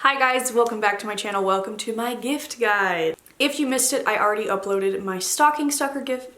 Hi guys, welcome back to my channel. Welcome to my gift guide. If you missed it, I already uploaded my stocking stuffer gift.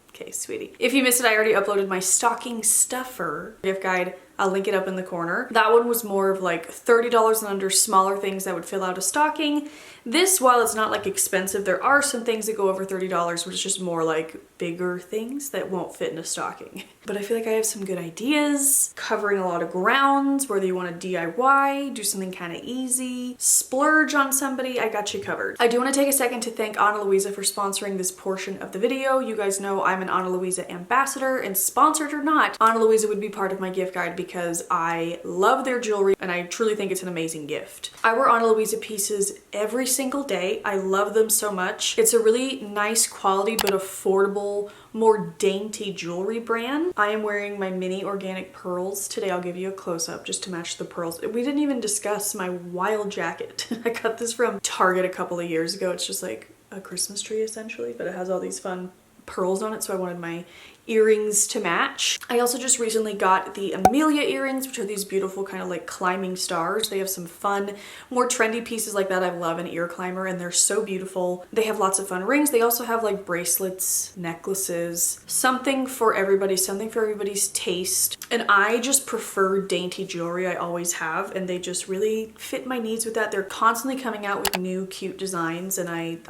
Okay, sweetie. If you missed it, I already uploaded my stocking stuffer gift guide. I'll link it up in the corner. That one was more of like $30 and under, smaller things that would fill out a stocking. This, while it's not like expensive, there are some things that go over $30, which is just more like bigger things that won't fit in a stocking. But I feel like I have some good ideas, covering a lot of grounds, whether you want to DIY, do something kind of easy, splurge on somebody, I got you covered. I do want to take a second to thank Ana Luisa for sponsoring this portion of the video. You guys know I'm an Ana Luisa ambassador, and sponsored or not, Ana Luisa would be part of my gift guide because I love their jewelry and I truly think it's an amazing gift. I wear Ana Luisa pieces every single day. I love them so much. It's a really nice quality but affordable, more dainty jewelry brand. I am wearing my mini organic pearls today. I'll give you a close-up just to match the pearls. We didn't even discuss my wild jacket. I got this from Target a couple of years ago. It's just like a Christmas tree essentially, but it has all these fun pearls on it, so I wanted my earrings to match. I also just recently got the Emilia earrings, which are these beautiful kind of like climbing stars. They have some fun, more trendy pieces like that. I love an ear climber and they're so beautiful. They have lots of fun rings. They also have like bracelets, necklaces, something for everybody, something for everybody's taste. And I just prefer dainty jewelry. I always have, and they just really fit my needs with that. They're constantly coming out with new cute designs, and I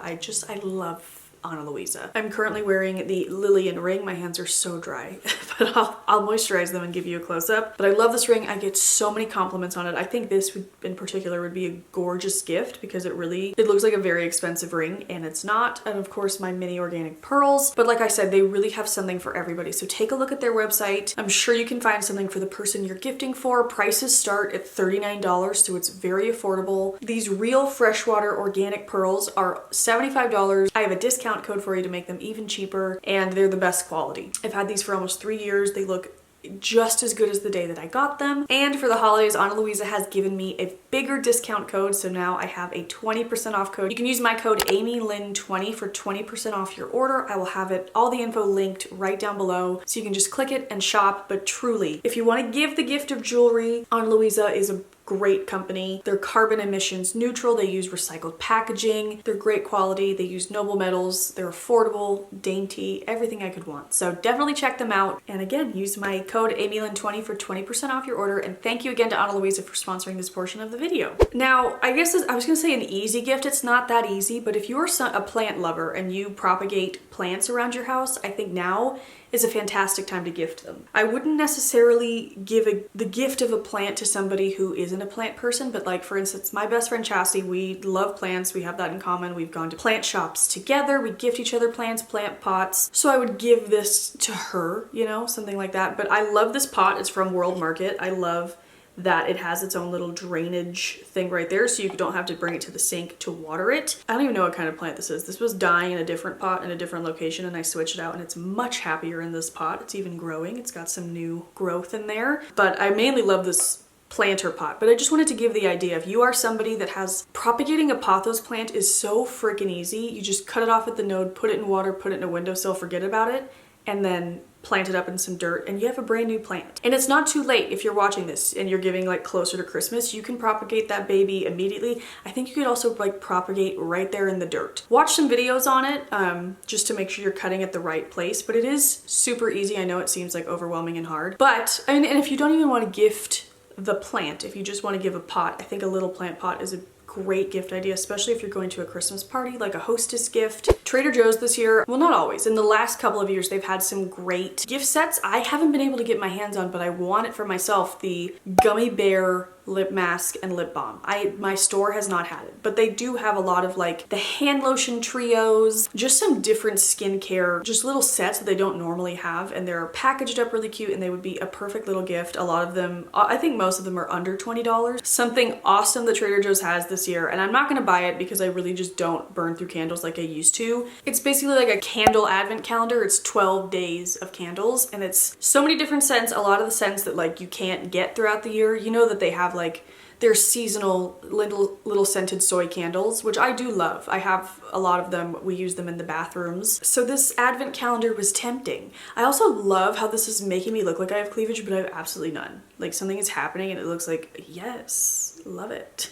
love Ana Luisa. I'm currently wearing the Lillian Ring. My hands are so dry, but I'll moisturize them and give you a close-up. But I love this ring. I get so many compliments on it. I think this in particular would be a gorgeous gift because it looks like a very expensive ring, and it's not. And of course my mini organic pearls. But like I said, they really have something for everybody. So take a look at their website. I'm sure you can find something for the person you're gifting for. Prices start at $39, so it's very affordable. These real freshwater organic pearls are $75. I have a discount code for you to make them even cheaper, and they're the best quality. I've had these for almost 3 years. They look just as good as the day that I got them. And for the holidays, Ana Luisa has given me a bigger discount code, so now I have a 20% off code. You can use my code AmyLynn20 for 20% off your order. I will have all the info linked right down below, so you can just click it and shop. But truly, if you want to give the gift of jewelry, Ana Luisa is a great company. They're carbon emissions neutral. They use recycled packaging. They're great quality. They use noble metals. They're affordable, dainty, everything I could want. So definitely check them out. And again, use my code AmyLynn20 for 20% off your order. And thank you again to Ana Luisa for sponsoring this portion of the video. Now, I guess I was gonna say an easy gift. It's not that easy, but if you're a plant lover and you propagate plants around your house, I think now is a fantastic time to gift them. I wouldn't necessarily give the gift of a plant to somebody who isn't a plant person, but like for instance, my best friend Chassie, we love plants. We have that in common. We've gone to plant shops together. We gift each other plants, plant pots. So I would give this to her, you know, something like that. But I love this pot. It's from World Market. I love that it has its own little drainage thing right there, so you don't have to bring it to the sink to water it. I don't even know what kind of plant this is. This was dying in a different pot in a different location, and I switched it out, and it's much happier in this pot. It's even growing. It's got some new growth in there. But I mainly love this planter pot. But I just wanted to give the idea, if you are somebody that has, propagating a pothos plant is so freaking easy. You just cut it off at the node, put it in water, put it in a windowsill, forget about it, and then plant it up in some dirt, and you have a brand new plant. And it's not too late if you're watching this and you're giving like closer to Christmas. You can propagate that baby immediately. I think you could also like propagate right there in the dirt. Watch some videos on it just to make sure you're cutting at the right place, but it is super easy. I know it seems like overwhelming and hard, but and if you don't even want to gift the plant, if you just want to give a pot, I think a little plant pot is a great gift idea, especially if you're going to a Christmas party, like a hostess gift. Trader Joe's this year, well, not always, in the last couple of years, they've had some great gift sets. I haven't been able to get my hands on, but I want it for myself, the gummy bear lip mask and lip balm. My store has not had it, but they do have a lot of like the hand lotion trios, just some different skincare, just little sets that they don't normally have, and they're packaged up really cute, and they would be a perfect little gift. A lot of them, I think most of them are under $20. Something awesome that Trader Joe's has this year, and I'm not gonna buy it because I really just don't burn through candles like I used to. It's basically like a candle advent calendar. It's 12 days of candles, and it's so many different scents. A lot of the scents that like you can't get throughout the year. You know that they have like their seasonal little scented soy candles, which I do love. I have a lot of them. We use them in the bathrooms. So this advent calendar was tempting. I also love how this is making me look like I have cleavage, but I have absolutely none. Like something is happening and it looks like, yes, love it.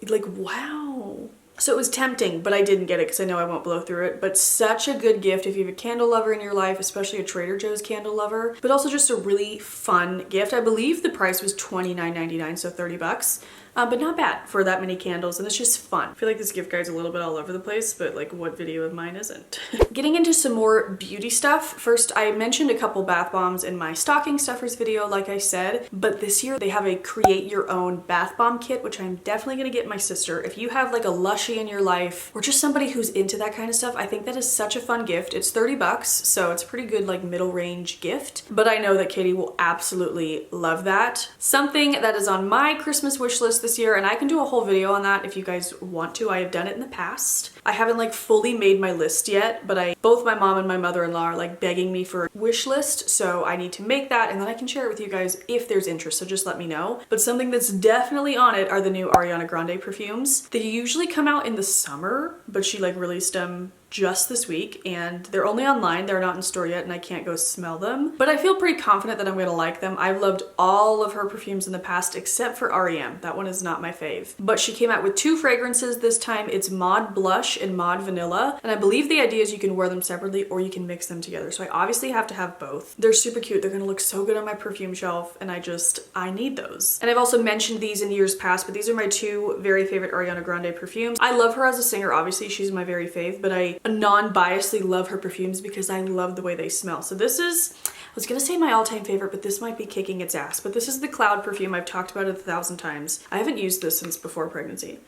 Like, wow. So it was tempting, but I didn't get it because I know I won't blow through it. But such a good gift if you have a candle lover in your life, especially a Trader Joe's candle lover, but also just a really fun gift. I believe the price was $29.99, so 30 bucks. But not bad for that many candles, and it's just fun. I feel like this gift guide's a little bit all over the place, but like what video of mine isn't? Getting into some more beauty stuff. First, I mentioned a couple bath bombs in my stocking stuffers video, like I said, but this year they have a create your own bath bomb kit, which I'm definitely gonna get my sister. If you have like a Lushy in your life, or just somebody who's into that kind of stuff, I think that is such a fun gift. It's 30 bucks, so it's a pretty good like middle range gift, but I know that Katie will absolutely love that. Something that is on my Christmas wish list this year, and I can do a whole video on that if you guys want to. I have done it in the past. I haven't like fully made my list yet, but both my mom and my mother-in-law are like begging me for a wish list, so I need to make that and then I can share it with you guys if there's interest, so just let me know. But something that's definitely on it are the new Ariana Grande perfumes. They usually come out in the summer, but she like released them just this week and they're only online. They're not in store yet and I can't go smell them, but I feel pretty confident that I'm gonna like them. I've loved all of her perfumes in the past except for REM. That one is not my fave, but she came out with 2 fragrances this time. It's Mod Blush and Mod Vanilla, and I believe the idea is you can wear them separately or you can mix them together, so I obviously have to have both. They're super cute. They're gonna look so good on my perfume shelf and I need those. And I've also mentioned these in years past, but these are my 2 very favorite Ariana Grande perfumes. I love her as a singer, obviously she's my very fave, but I non-biasedly love her perfumes because I love the way they smell. So this is, I was gonna say my all-time favorite, but this might be kicking its ass, but this is the Cloud perfume. I've talked about it 1,000 times. I haven't used this since before pregnancy.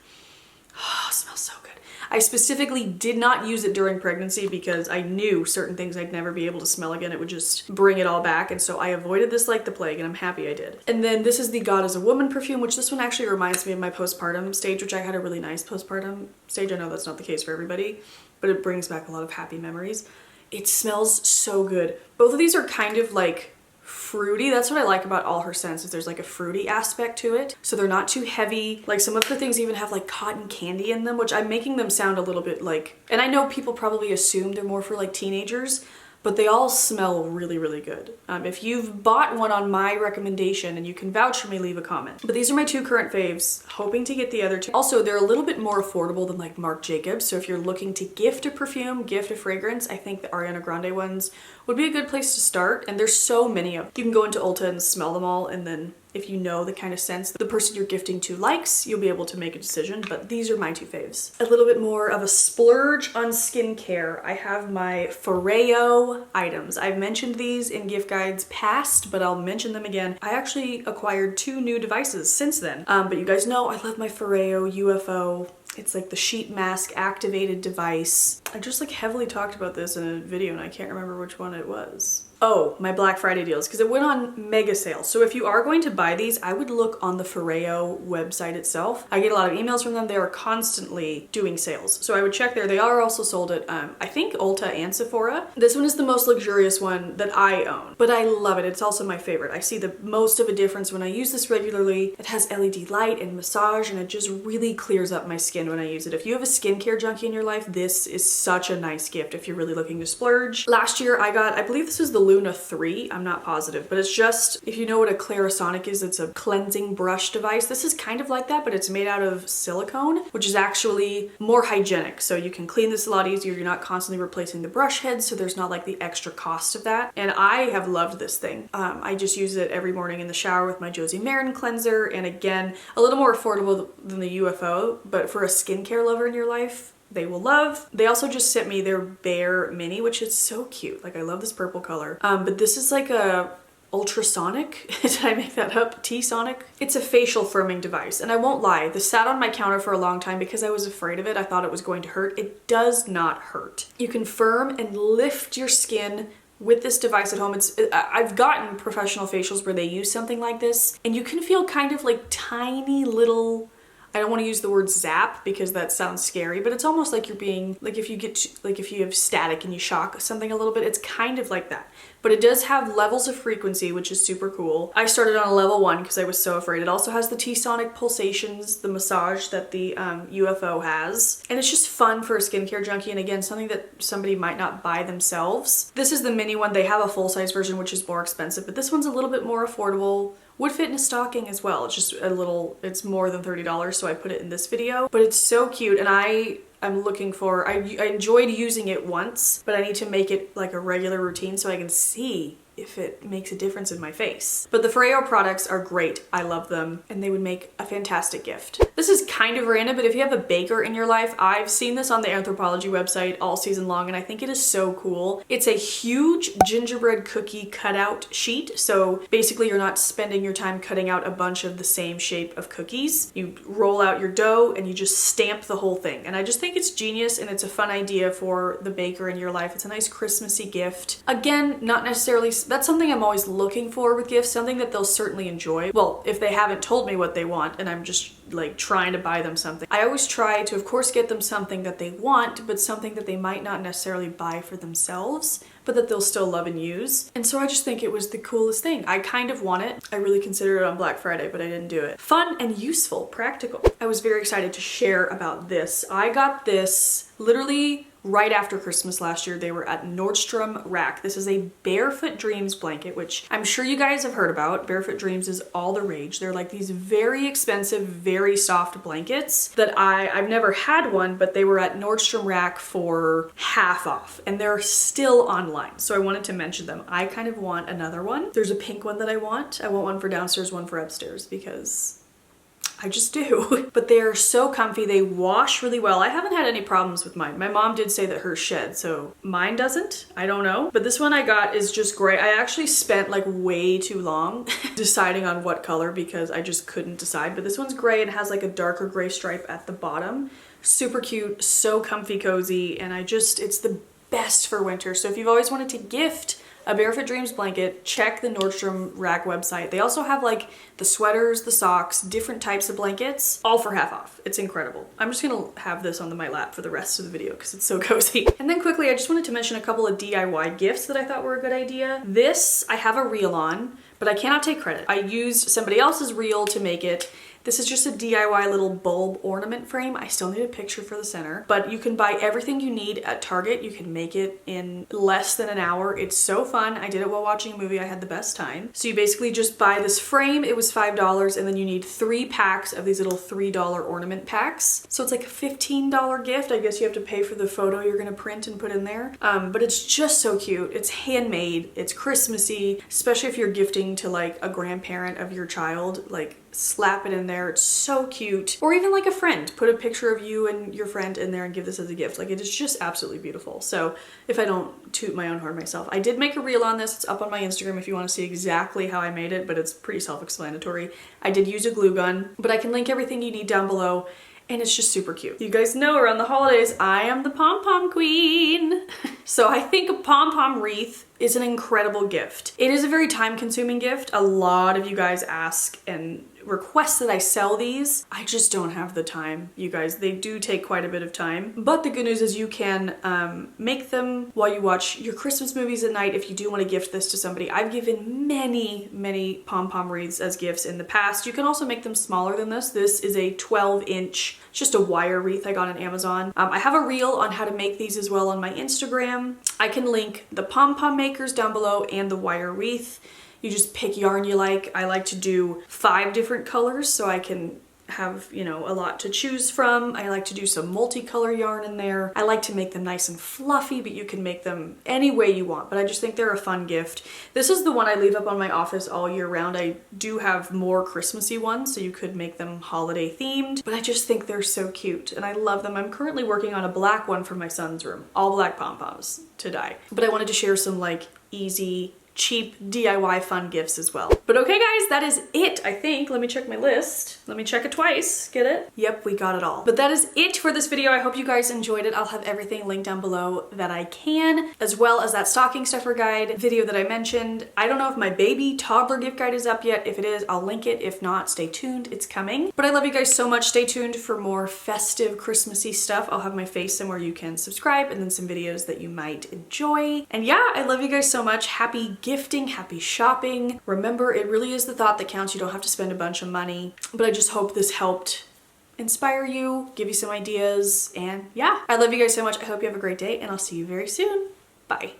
Oh, it smells so good. I specifically did not use it during pregnancy because I knew certain things I'd never be able to smell again. It would just bring it all back, and so I avoided this like the plague, and I'm happy I did. And then this is the God is a Woman perfume, which this one actually reminds me of my postpartum stage, which I had a really nice postpartum stage. I know that's not the case for everybody, but it brings back a lot of happy memories. It smells so good. Both of these are kind of like fruity. That's what I like about all her scents, is there's like a fruity aspect to it. So they're not too heavy. Like some of her things even have like cotton candy in them, which I'm making them sound a little bit like, and I know people probably assume they're more for like teenagers, but they all smell really, really good. If you've bought one on my recommendation and you can vouch for me, leave a comment. But these are my 2 current faves, hoping to get the other 2. Also, they're a little bit more affordable than like Marc Jacobs, so if you're looking to gift a perfume, gift a fragrance, I think the Ariana Grande ones would be a good place to start, and there's so many of them. You can go into Ulta and smell them all, and then if you know the kind of scents the person you're gifting to likes, you'll be able to make a decision, but these are my 2 faves. A little bit more of a splurge on skincare. I have my Foreo items. I've mentioned these in gift guides past, but I'll mention them again. I actually acquired 2 new devices since then, but you guys know I love my Foreo UFO. It's like the sheet mask activated device. I just like heavily talked about this in a video and I can't remember which one it was. Oh, my Black Friday deals, because it went on mega sale. So if you are going to buy these, I would look on the Foreo website itself. I get a lot of emails from them. They are constantly doing sales. So I would check there. They are also sold at, I think, Ulta and Sephora. This one is the most luxurious one that I own, but I love it. It's also my favorite. I see the most of a difference when I use this regularly. It has LED light and massage, and it just really clears up my skin when I use it. If you have a skincare junkie in your life, this is such a nice gift if you're really looking to splurge. Last year I got, I believe this was the Luna 3, I'm not positive, but it's just, if you know what a Clarisonic is, it's a cleansing brush device. This is kind of like that, but it's made out of silicone, which is actually more hygienic. So you can clean this a lot easier. You're not constantly replacing the brush heads, so there's not like the extra cost of that. And I have loved this thing. I just use it every morning in the shower with my Josie Marin cleanser, and again, a little more affordable than the UFO, but for a skincare lover in your life, they will love. They also just sent me their Bear Mini, which is so cute. Like, I love this purple color. But this is like a ultrasonic, did I make that up? T-sonic? It's a facial firming device, and I won't lie, this sat on my counter for a long time because I was afraid of it. I thought it was going to hurt. It does not hurt. You can firm and lift your skin with this device at home. I've gotten professional facials where they use something like this, and you can feel kind of like tiny little I don't want to use the word zap because that sounds scary, but it's almost like you're being, like if you have static and you shock something a little bit, it's kind of like that. But it does have levels of frequency, which is super cool. I started on a level 1 because I was so afraid. It also has the T-sonic pulsations, the massage that the UFO has. And it's just fun for a skincare junkie, and again, something that somebody might not buy themselves. This is the mini one. They have a full-size version, which is more expensive, but this one's a little bit more affordable. Would fit in a stocking as well. It's just a little, it's more than $30, so I put it in this video. But it's so cute, and I'm looking for, I enjoyed using it once, but I need to make it like a regular routine so I can see if it makes a difference in my face. But the Freo products are great. I love them, and they would make a fantastic gift. This is kind of random, but if you have a baker in your life, I've seen this on the Anthropologie website all season long, and I think it is so cool. It's a huge gingerbread cookie cutout sheet. So basically you're not spending your time cutting out a bunch of the same shape of cookies. You roll out your dough and you just stamp the whole thing. And I just think it's genius, and it's a fun idea for the baker in your life. It's a nice Christmassy gift. Again, not necessarily, that's something I'm always looking for with gifts, something that they'll certainly enjoy. Well, if they haven't told me what they want and I'm just like trying to buy them something, I always try to, of course, get them something that they want, but something that they might not necessarily buy for themselves, but that they'll still love and use. And so I just think it was the coolest thing. I kind of want it. I really considered it on Black Friday, but I didn't do it. Fun and useful, practical. I was very excited to share about this. I got this literally right after Christmas last year. They were at Nordstrom Rack. This is a Barefoot Dreams blanket, which I'm sure you guys have heard about. Barefoot Dreams is all the rage. They're like these very expensive, very soft blankets that I've never had one, but they were at Nordstrom Rack for half off, and they're still online. So I wanted to mention them. I kind of want another one. There's a pink one that I want. I want one for downstairs, one for upstairs, because I just do. But they are so comfy. They wash really well. I haven't had any problems with mine. My mom did say that hers shed, so mine doesn't. I don't know. But this one I got is just great. I actually spent like way too long deciding on what color because I just couldn't decide. But this one's gray and has like a darker gray stripe at the bottom. Super cute, so comfy, cozy, and it's the best for winter. So if you've always wanted to gift a Barefoot Dreams blanket, check the Nordstrom Rack website. They also have like the sweaters, the socks, different types of blankets, all for half off. It's incredible. I'm just gonna have this on my lap for the rest of the video because it's so cozy. And then quickly, I just wanted to mention a couple of DIY gifts that I thought were a good idea. This, I have a reel on, but I cannot take credit. I used somebody else's reel to make it. This is just a DIY little bulb ornament frame. I still need a picture for the center, but you can buy everything you need at Target. You can make it in less than an hour. It's so fun. I did it while watching a movie. I had the best time. So you basically just buy this frame. It was $5, and then you need 3 packs of these little $3 ornament packs. So it's like a $15 gift. I guess you have to pay for the photo you're gonna print and put in there. But it's just so cute. It's handmade. It's Christmassy, especially if you're gifting to like a grandparent of your child. Like, slap it in there. It's so cute. Or even like a friend, put a picture of you and your friend in there and give this as a gift. Like, it is just absolutely beautiful. So if I don't toot my own horn myself, I did make a reel on this. It's up on my Instagram if you want to see exactly how I made it, but it's pretty self-explanatory. I did use a glue gun, but I can link everything you need down below. And it's just super cute. You guys know around the holidays, I am the pom-pom queen. So I think a pom-pom wreath is an incredible gift. It is a very time-consuming gift. A lot of you guys ask and request that I sell these. I just don't have the time, you guys. They do take quite a bit of time. But the good news is you can make them while you watch your Christmas movies at night if you do want to gift this to somebody. I've given many, many pom-pom wreaths as gifts in the past. You can also make them smaller than this. This is a 12-inch, just a wire wreath I got on Amazon. I have a reel on how to make these as well on my Instagram. I can link the pom-pom makers down below and the wire wreath. You just pick yarn you like. I like to do 5 different colors so I can have, you know, a lot to choose from. I like to do some multicolor yarn in there. I like to make them nice and fluffy, but you can make them any way you want. But I just think they're a fun gift. This is the one I leave up on my office all year round. I do have more Christmassy ones, so you could make them holiday themed, but I just think they're so cute and I love them. I'm currently working on a black one for my son's room. All black pom-poms to dye. But I wanted to share some like easy, cheap DIY fun gifts as well. But okay guys, that is it, I think. Let me check my list. Let me check it twice. Get it? Yep, we got it all. But that is it for this video. I hope you guys enjoyed it. I'll have everything linked down below that I can, as well as that stocking stuffer guide video that I mentioned. I don't know if my baby toddler gift guide is up yet. If it is, I'll link it. If not, stay tuned, it's coming. But I love you guys so much. Stay tuned for more festive Christmassy stuff. I'll have my face somewhere you can subscribe, and then some videos that you might enjoy. And yeah, I love you guys so much. Happy gifting, happy shopping. Remember, it really is the thought that counts. You don't have to spend a bunch of money. But I just hope this helped inspire you, give you some ideas, and yeah. I love you guys so much. I hope you have a great day, and I'll see you very soon. Bye.